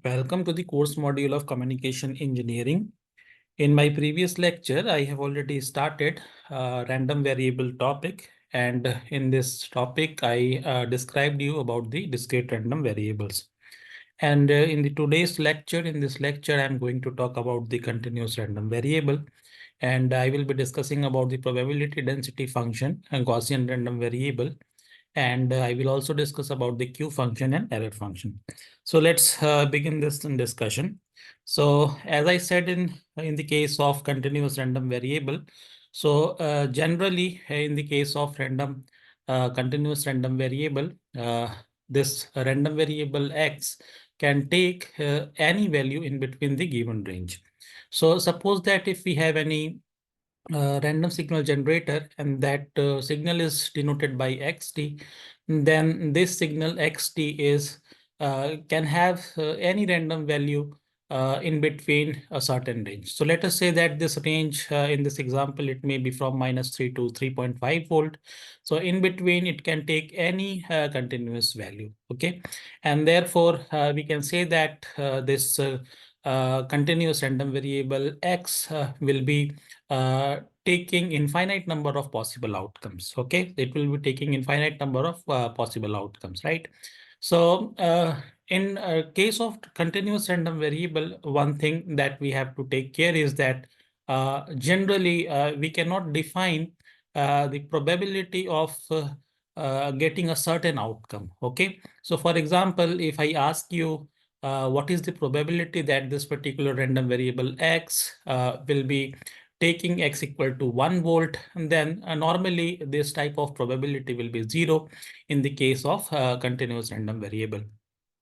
Welcome to the course module of Communication Engineering. In my previous lecture, I have already started random variable topic, and in this topic, I described you about the discrete random variables. And in the today's lecture, I'm going to talk about the continuous random variable, and I will be discussing about the probability density function and Gaussian random variable, and I will also discuss about the Q function and error function. So let's begin this discussion. So as I said in the case of continuous random variable, so generally in the case of random continuous random variable, this random variable x can take any value in between the given range. So suppose that if we have any random signal generator and that signal is denoted by xt, then this signal xt is can have any random value in between a certain range. So let us say that this range in this example, it may be from -3 to 3.5 volt. So in between it can take any continuous value. Okay, and therefore we can say that this continuous random variable x will be taking infinite number of possible outcomes. Okay, it will be taking infinite number of possible outcomes, right? So in case of continuous random variable, one thing that we have to take care is that generally we cannot define the probability of getting a certain outcome. Okay, so for example, if I ask you what is the probability that this particular random variable x will be taking x equal to 1 volt, and then normally this type of probability will be 0 in the case of continuous random variable.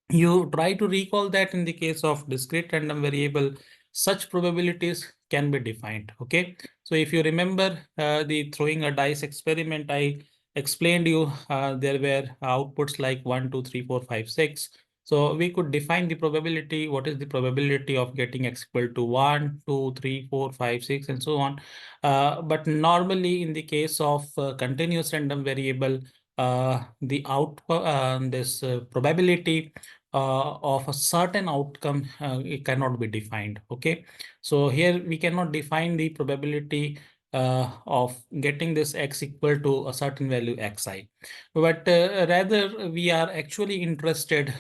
You try to recall that in the case of discrete random variable, such probabilities can be defined. Okay, so if you remember the throwing a dice experiment, I explained you there were outputs like 1, 2, 3, 4, 5, 6. So we could define the probability. What is the probability of getting x equal to 1, 2, 3, 4, 5, 6, and so on. But normally in the case of continuous random variable, the this probability of a certain outcome, it cannot be defined. Okay, so here we cannot define the probability of getting this x equal to a certain value xi, but rather we are actually interested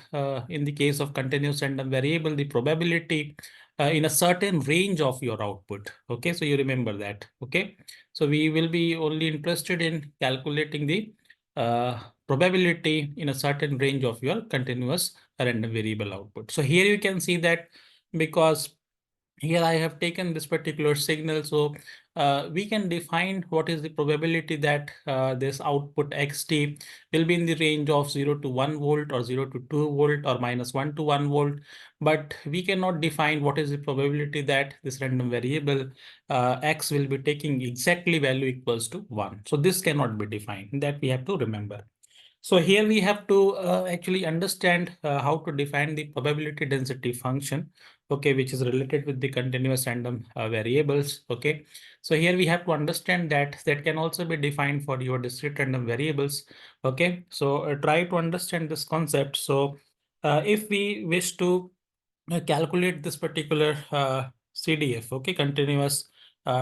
in the case of continuous random variable, the probability in a certain range of your output. Okay, so you remember that. Okay, so we will be only interested in calculating the uh, probability in a certain range of your continuous random variable output. So here you can see that because here I have taken this particular signal, so we can define what is the probability that this output xt will be in the range of 0 to 1 volt or 0 to 2 volt or -1 to 1 volt. But we cannot define what is the probability that this random variable x will be taking exactly value equals to 1. So this cannot be defined, that we have to remember. So here we have to actually understand how to define the probability density function, okay, which is related with the continuous random variables. Okay, so here we have to understand that that can also be defined for your discrete random variables. Okay, so try to understand this concept. So if we wish to calculate this particular CDF, okay, continuous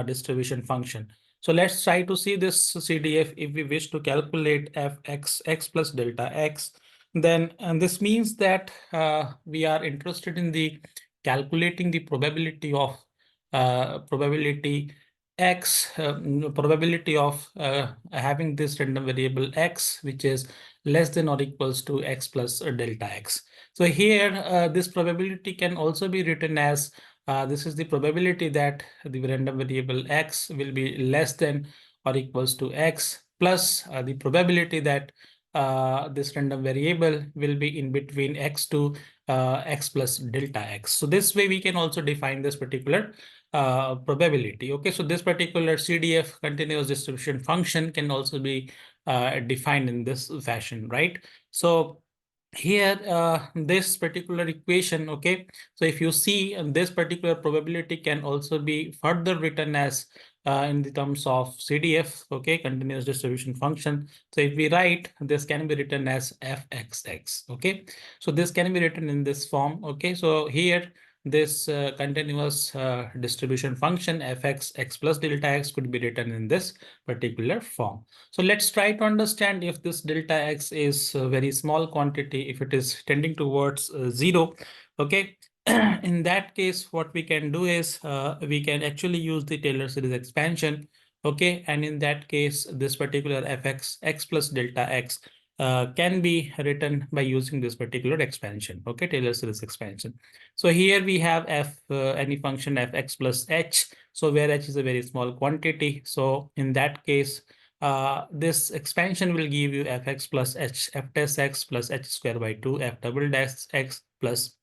distribution function. So let's try to see this CDF. If we wish to calculate fx plus delta x, then and this means that we are interested in the calculating the probability of probability x, probability of having this random variable x, which is less than or equals to x plus delta x. So here, this probability can also be written as this is the probability that the random variable x will be less than or equals to x plus the probability that this random variable will be in between x to x plus delta x. So this way we can also define this particular probability. Okay, so this particular CDF continuous distribution function can also be defined in this fashion, right? So here this particular equation, okay, so if you see this particular probability can also be further written as in the terms of CDF, okay, continuous distribution function. So if we write, this can be written as fxx, okay. So this can be written in this form, okay. So here, this continuous distribution function fx x plus delta x could be written in this particular form. So let's try to understand if this delta x is a very small quantity, if it is tending towards 0, okay. In that case, what we can do is we can actually use the Taylor series expansion, okay. And in that case, this particular fx x plus delta x can be written by using this particular expansion, okay, Taylor series expansion. So here we have any function fx plus h, so where h is a very small quantity. So in that case, this expansion will give you fx plus h, f dash x plus h square by 2, f double dash x plus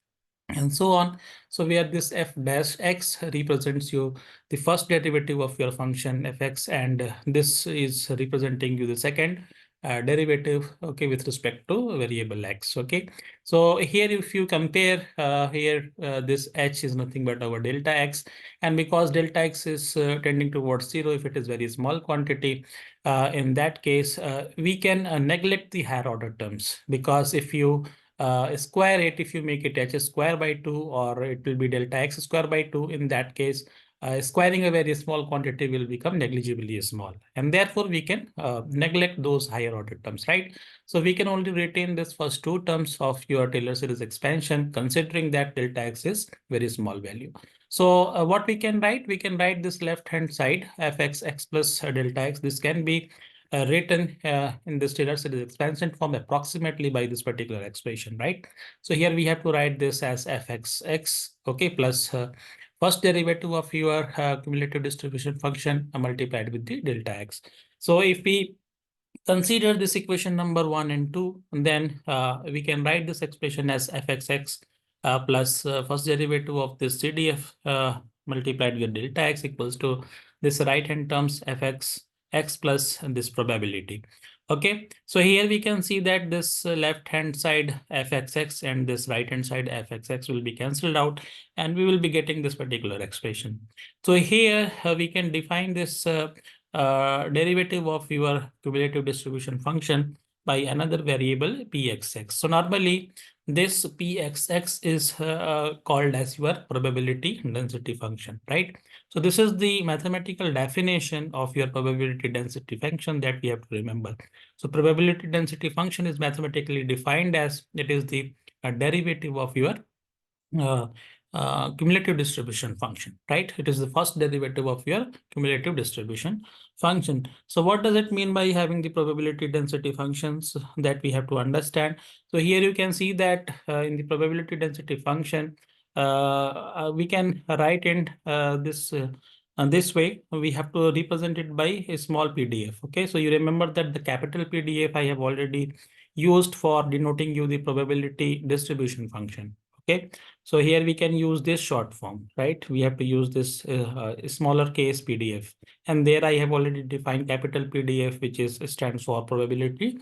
and so on. So where this f dash x represents you the first derivative of your function fx, and this is representing you the second derivative, okay, with respect to variable x, okay. So here if you compare here, this h is nothing but our delta x, and because delta x is tending towards 0, if it is very small quantity, in that case we can neglect the higher order terms, because if you square it, if you make it h square by 2, or it will be delta x square by 2, in that case squaring a very small quantity will become negligibly small, and therefore we can neglect those higher order terms, right? So we can only retain this first two terms of your Taylor series expansion, considering that delta x is very small value. So what we can write, we can write this left hand side fx x plus delta x. This can be written in this Taylor series expansion form approximately by this particular expression, right? So here we have to write this as fxx, okay, plus first derivative of your cumulative distribution function multiplied with the delta x. So if we consider this equation number 1 and 2, and then we can write this expression as fxx plus first derivative of this CDF multiplied with delta x equals to this right hand terms fx x plus this probability. Okay, so here we can see that this left hand side fxx and this right hand side fxx will be cancelled out, and we will be getting this particular expression. So here we can define this derivative of your cumulative distribution function by another variable pxx. So normally this pxx is called as your probability density function, right? So this is the mathematical definition of your probability density function that we have to remember. So probability density function is mathematically defined as it is the derivative of your uh, cumulative distribution function, right? It is the first derivative of your cumulative distribution function. So what does it mean by having the probability density functions that we have to understand? So here you can see that in the probability density function, we can write in this way. We have to represent it by a small PDF. Okay, so you remember that the capital PDF I have already used for denoting you the probability distribution function. Okay, so here we can use this short form, right? We have to use this smaller case PDF. And there I have already defined capital PDF, which is stands for probability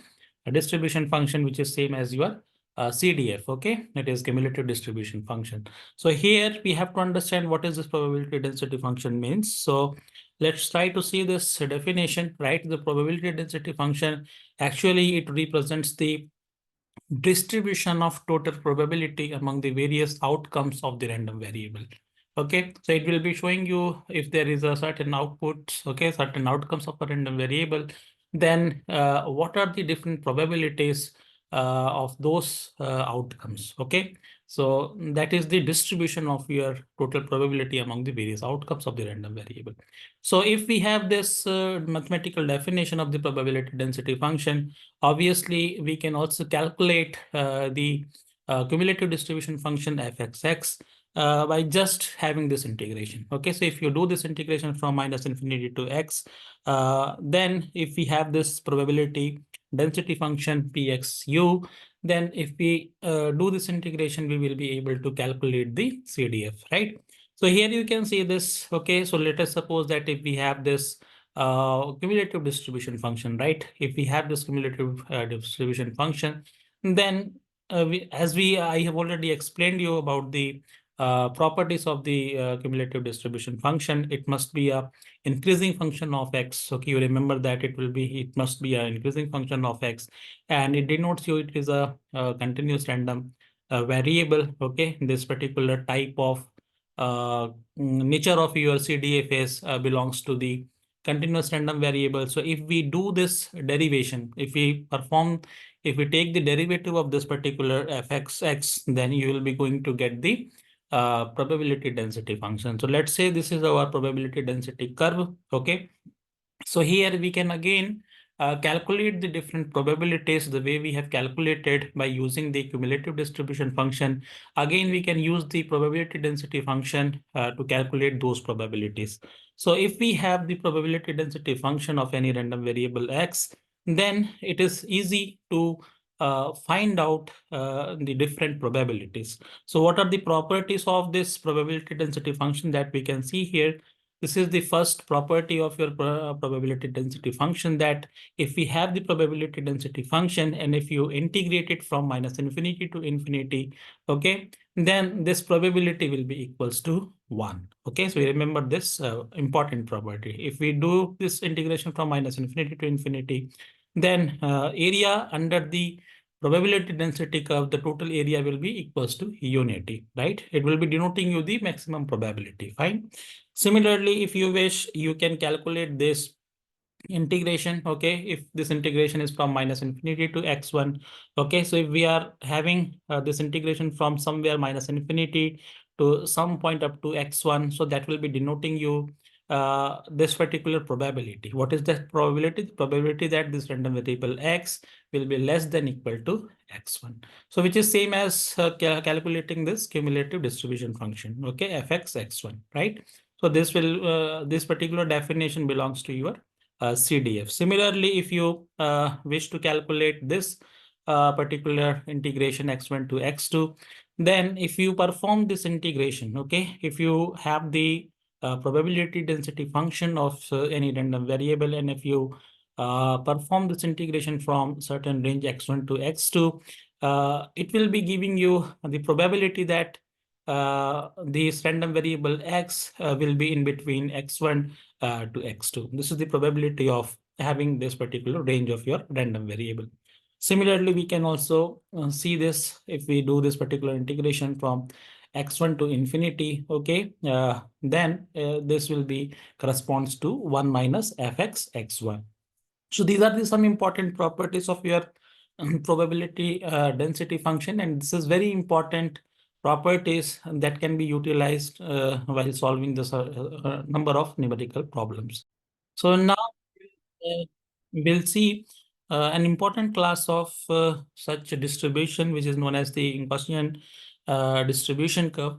distribution function, which is same as your CDF, okay? It is cumulative distribution function. So here we have to understand what is this probability density function means. So let's try to see this definition, right? The probability density function, actually it represents the distribution of total probability among the various outcomes of the random variable. Okay, so it will be showing you if there is a certain output, okay, certain outcomes of a random variable, then what are the different probabilities of those outcomes. Okay, so that is the distribution of your total probability among the various outcomes of the random variable. So if we have this mathematical definition of the probability density function, obviously we can also calculate the cumulative distribution function fxx by just having this integration. Okay, so if you do this integration from minus infinity to x, then if we have this probability density function pxu, then if we do this integration, we will be able to calculate the CDF, right? So here you can see this. Okay, so let us suppose that if we have this cumulative distribution function, right? If we have this cumulative distribution function, then I have already explained you about the properties of the cumulative distribution function. It must be a increasing function of x. Okay, you remember that it must be an increasing function of x, and it denotes you it is a continuous random variable. Okay, this particular type of nature of your CDFS belongs to the continuous random variable. So if we do this derivation, if we take the derivative of this particular fxx, then you will be going to get the probability density function. So let's say this is our probability density curve. Okay. So here we can again calculate the different probabilities the way we have calculated by using the cumulative distribution function. Again, we can use the probability density function to calculate those probabilities. So if we have the probability density function of any random variable x, then it is easy to find out the different probabilities. So what are the properties of this probability density function that we can see here? This is the first property of your probability density function, that if we have the probability density function and if you integrate it from minus infinity to infinity, okay, then this probability will be equals to 1. Okay, so remember this important property. If we do this integration from minus infinity to infinity, then area under the probability density curve, the total area will be equals to unity, right? It will be denoting you the maximum probability. Fine. Similarly, if you wish, you can calculate this integration. Okay, if this integration is from minus infinity to x1. Okay, so if we are having this integration from somewhere minus infinity to some point up to x1, so that will be denoting you this particular probability. What is that probability? The probability that this random variable x will be less than equal to x1. So which is same as calculating this cumulative distribution function. Okay, fx x1, right? So this particular definition belongs to your CDF. Similarly, if you wish to calculate this particular integration x1 to x2, then if you perform this integration, okay, if you have the probability density function of any random variable, and if you perform this integration from certain range x1 to x2, it will be giving you the probability that this random variable x will be in between x1 to x2. This is the probability of having this particular range of your random variable. Similarly, we can also see this if we do this particular integration from x1 to infinity. Okay, then this will be corresponds to 1 minus fx x1. So these are some important properties of your probability density function, and this is very important properties that can be utilized while solving this number of numerical problems. So now we'll see an important class of such a distribution, which is known as the Gaussian distribution curve.